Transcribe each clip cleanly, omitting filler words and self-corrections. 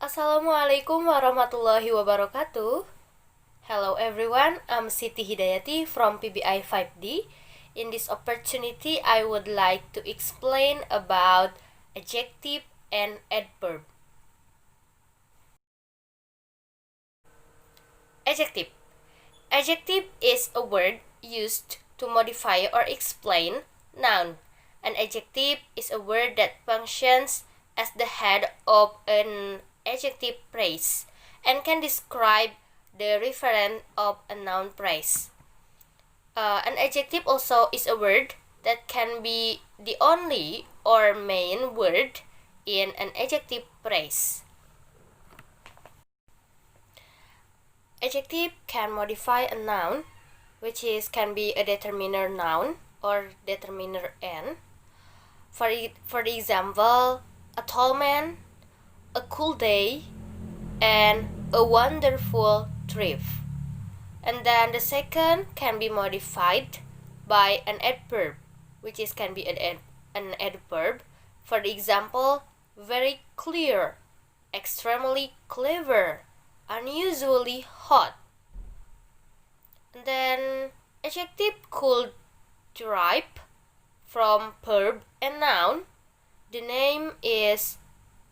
Assalamualaikum warahmatullahi wabarakatuh. Hello everyone, I'm Siti Hidayati from PBI 5D. In this opportunity, I would like to explain about adjective and adverb. Adjective. Adjective is a word used to modify or explain noun. An adjective is a word that functions as the head of an adjective phrase and can describe the referent of a noun phrase. An adjective also is a word that can be the only or main word in an adjective phrase. Adjective can modify a noun, which can be a determiner noun or determiner n. For the example, a tall man, a cool day, and a wonderful trip. And then the second can be modified by an adverb, which can be an adverb. For the example, very clear, extremely clever, unusually hot. And then adjective could derive from verb and noun. The name is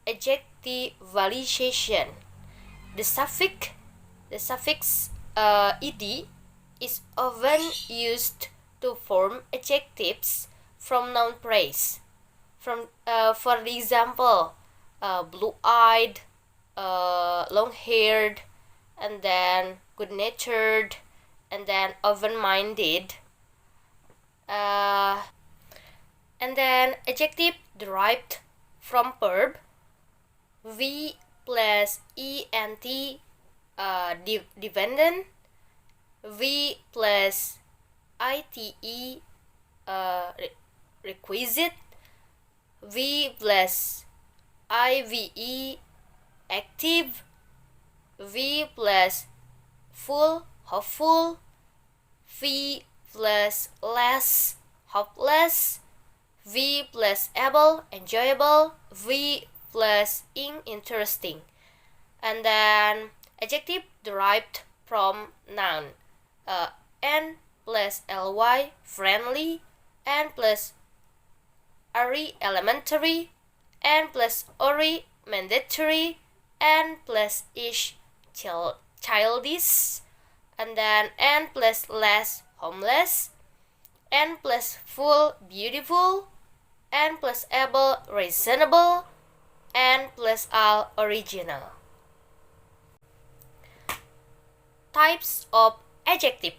adjectivalization. The suffix ed is often used to form adjectives from noun phrase. For the example, blue-eyed, long-haired, and then good-natured, and then open-minded. And then adjective derived from verb. V plus ent dependent, V plus ite requisite, V plus ive active, V plus full hopeful, V plus less hopeless, V plus able enjoyable, V plus interesting. And then adjective derived from noun. N plus ly friendly, N plus ari elementary, N plus ori mandatory, N plus ish childish, and then N plus less homeless, N plus full beautiful, N plus able reasonable, N plus all original. Types of adjective.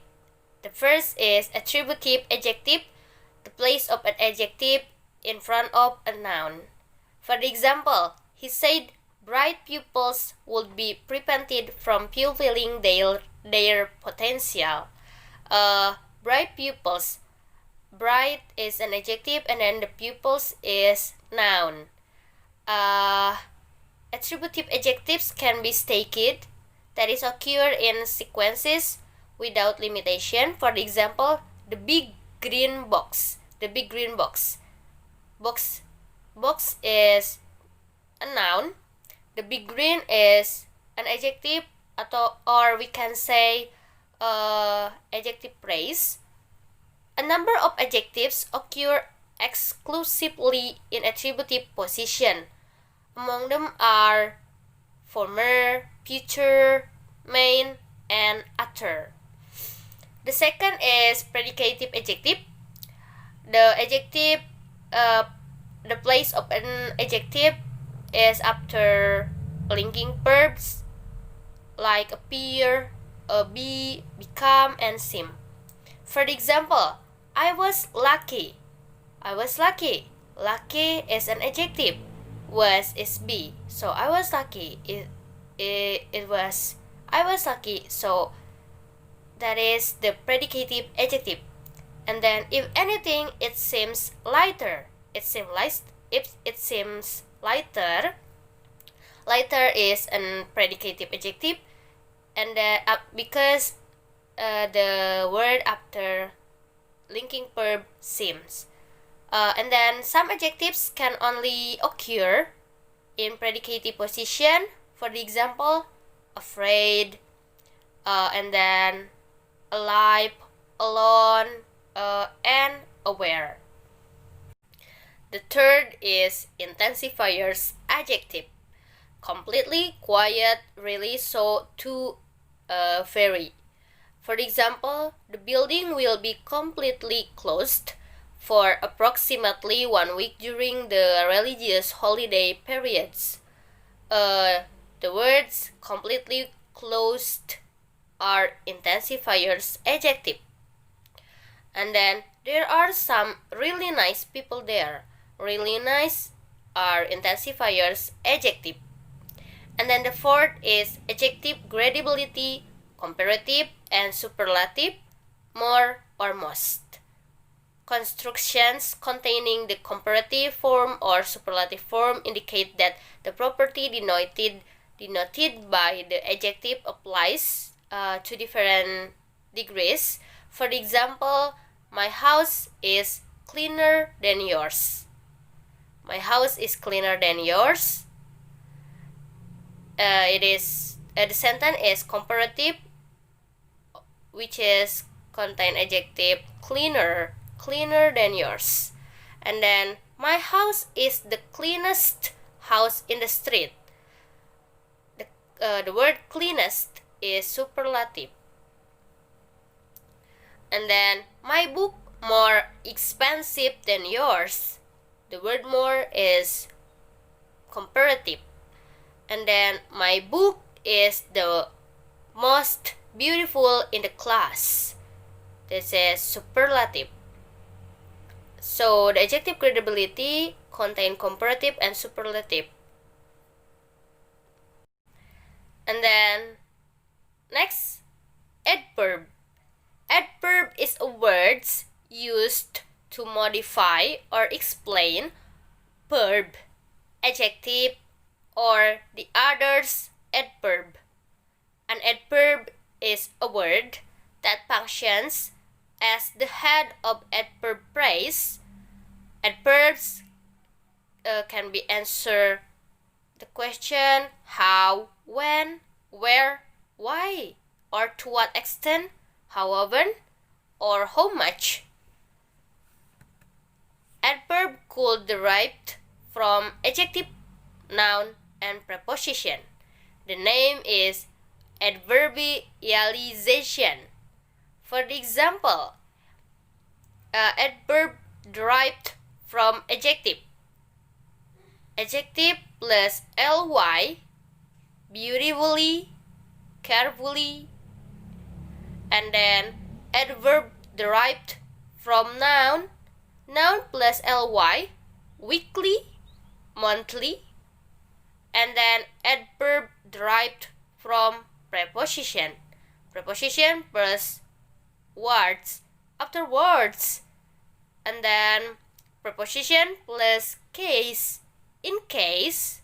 The first is attributive adjective, the place of an adjective in front of a noun. For the example, he said bright pupils would be prevented from fulfilling their potential. Bright pupils. Bright is an adjective and then the pupils is noun. Attributive adjectives can be stated, that is occur in sequences without limitation. For the example, the big green box. The big green box. Box is a noun. The big green is an adjective or we can say adjective phrase. A number of adjectives occur exclusively in attributive position. Among them are former, future, main, and after. The second is predicative adjective. The adjective, the place of an adjective is after linking verbs like appear, be, become, and seem. For the example, I was lucky. I was lucky. Lucky is an adjective. Was is be. So I was lucky. It was. I was lucky. So that is the predicative adjective. And then if anything, it seems lighter. It seems lighter. Lighter is an predicative adjective, and because the word after linking verb seems. And then some adjectives can only occur in predicative position For the example, afraid, and then alive, alone, and aware. The third is intensifiers adjective. Completely, quiet, really, so, too, very. For example, the building will be completely closed for approximately 1 week during the religious holiday periods. The words completely closed are intensifiers adjective. And then there are some really nice people there. Really nice are intensifiers adjective. And then the fourth is adjective gradability, comparative, and superlative, more or most. Constructions containing the comparative form or superlative form indicate that the property denoted by the adjective applies to different degrees. For example, my house is cleaner than yours. My house is cleaner than yours. The sentence is comparative, which is contain adjective cleaner than yours. And then my house is the cleanest house in the street. The word cleanest is superlative. And then my book more expensive than yours. The word more is comparative. And then my book is the most beautiful in the class. This is superlative. So the adjective gradability contain comparative and superlative. And then next, adverb. Adverb is a word used to modify or explain verb, adjective, or the other's adverb. An adverb is a word that functions as the head of adverb phrase. Adverbs can be answer the question how, when, where, why, or to what extent, how often, or how much. Adverb could derive from adjective, noun, and preposition. The name is adverbialization. For the example, adverb derived from adjective. Adjective plus ly, beautifully, carefully. And then adverb derived from noun. Noun plus ly, weekly, monthly. And then adverb derived from preposition. Preposition plus words, afterwards. And then preposition plus case, in case.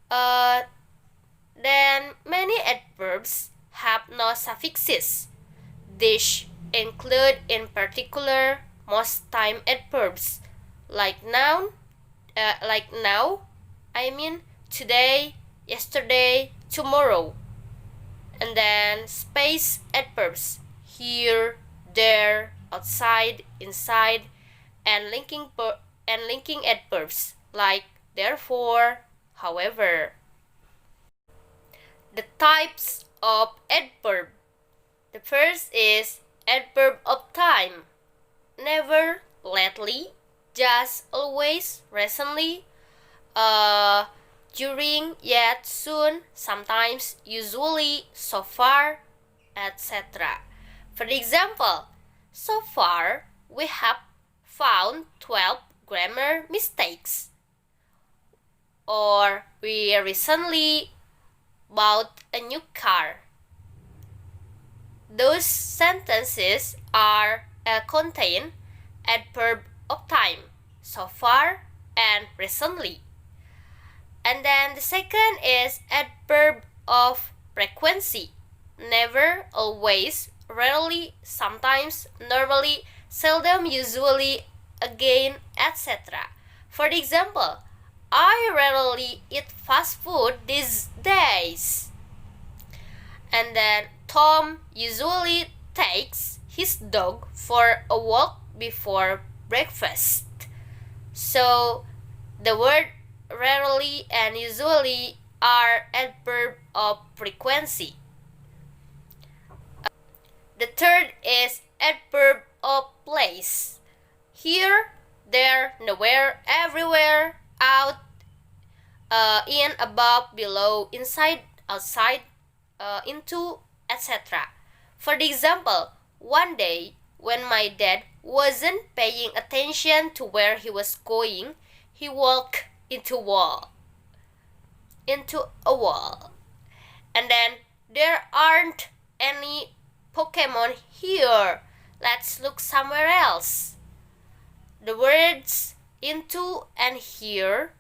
Then many adverbs have no suffixes. These include in particular most time adverbs like now, today, yesterday, tomorrow. And then space adverbs, here, there, outside, inside, and linking adverbs like therefore, however. The types of adverb. The first is adverb of time. Never, lately, just, always, recently, during, yet, soon, sometimes, usually, so far, etc. For example, so far we have found 12 grammar mistakes. Or we recently bought a new car. Those sentences are contain adverb of time, so far and recently. And then the second is adverb of frequency. Never, always, rarely, sometimes, normally, seldom, usually, again, etc. For example, I rarely eat fast food these days. And then Tom usually takes his dog for a walk before breakfast. So the word rarely and usually are adverb of frequency. The third is adverb of place. Here, there, nowhere, everywhere, out, in, above, below, inside, outside, into, etc. For the example, one day when my dad wasn't paying attention to where he was going, he walked into a wall. And then there aren't any Pokemon here. Let's look somewhere else. The words into and here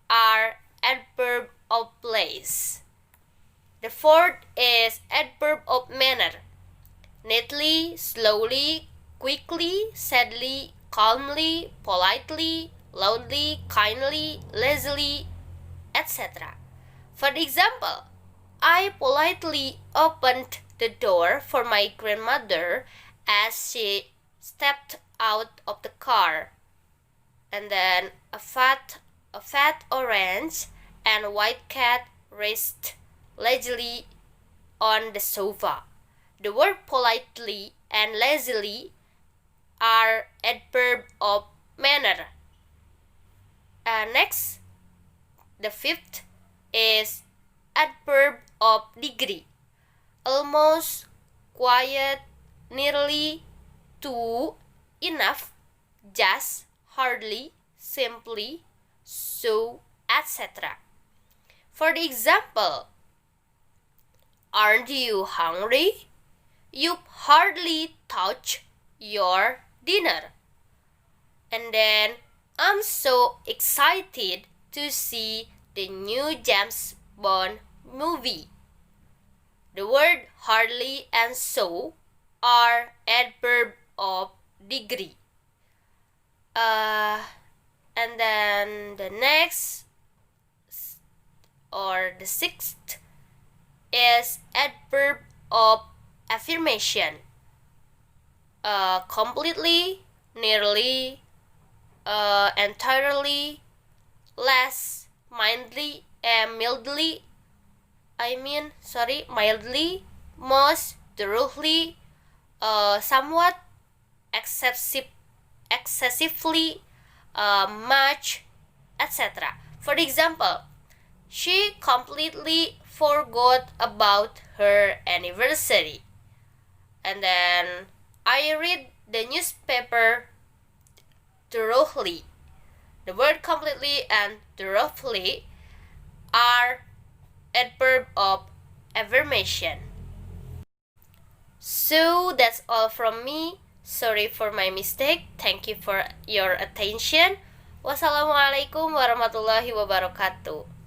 are adverb of place. The fourth is adverb of manner. Neatly, slowly, quickly, sadly, calmly, politely, loudly, kindly, lazily, etc. For example, I politely opened the door for my grandmother as she stepped out of the car. And then a fat orange and white cat rest lazily on the sofa. The word politely and lazily are adverb of manner. Next, the fifth is adverb of degree. Almost, quiet, nearly, too, enough, just, hardly, simply, so, etc. For the example, aren't you hungry? You've hardly touched your dinner. And then, I'm so excited to see the new James Bond movie. The word hardly and so are adverb of degree. And then the next or the sixth is adverb of affirmation. Completely, nearly, entirely, less, mildly, mildly, most, thoroughly, somewhat, excessively, much, etc. For example, she completely forgot about her anniversary. And then I read the newspaper thoroughly. The word completely and thoroughly are adverb of affirmation. So that's all from me. Sorry for my mistake. Thank you for your attention. Wassalamualaikum warahmatullahi wabarakatuh.